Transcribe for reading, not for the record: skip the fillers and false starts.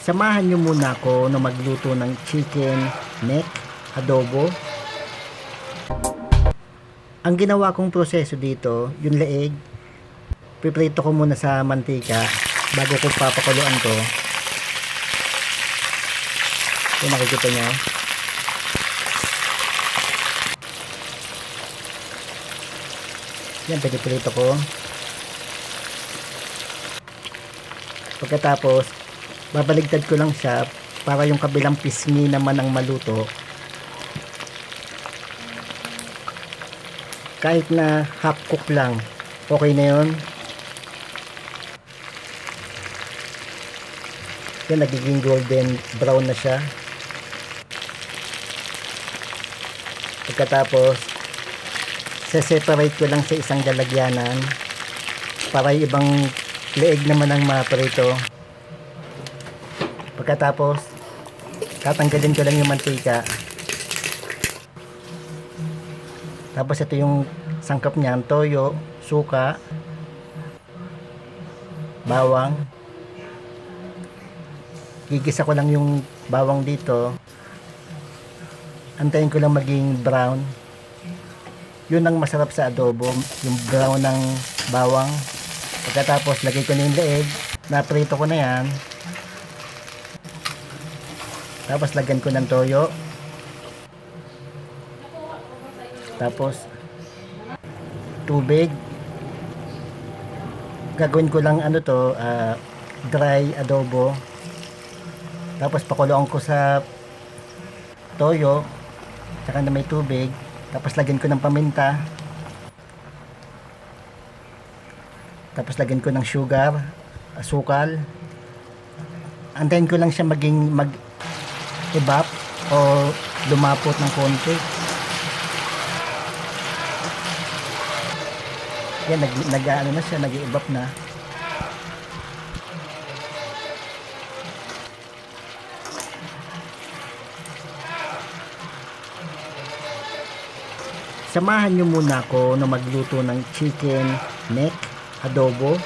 Samahan nyo muna ako na magluto ng chicken neck adobo. Ang ginawa kong proseso dito, yung leeg, piprito ko muna sa mantika bago ko papakuluan to. Kung makikita nyo. Yan, piprito ko. Pagkatapos, babaligtad ko lang siya para yung kabilang pisngi naman ang maluto. Kahit na half cook lang, okay na yun. Yan, nagiging golden brown na siya. Pagkatapos, separate ko lang sa isang lalagyanan para yung ibang leeg naman ang maprito. Pagkatapos, tatanggalin ko lang yung mantika. Tapos ito yung sangkap niyan, toyo, suka, bawang. Gigisa ko lang yung bawang dito. Antayin ko lang maging brown. Yun ang masarap sa adobo, yung brown ng bawang. Pagkatapos, lagay ko na yung leeg. Naprito ko na yan. Tapos, lagyan ko ng toyo. Tapos, tubig. Gagawin ko lang dry adobo. Tapos, pakuluan ko sa toyo. Tsaka na may tubig. Tapos, lagyan ko ng paminta. Tapos, lagyan ko ng sugar, asukal. Antayin ko lang siya mag-evap o lumapot ng konti. Yan, nag-ano na siya, nag-evap na. Samahan nyo muna ako na magluto ng chicken neck adobo.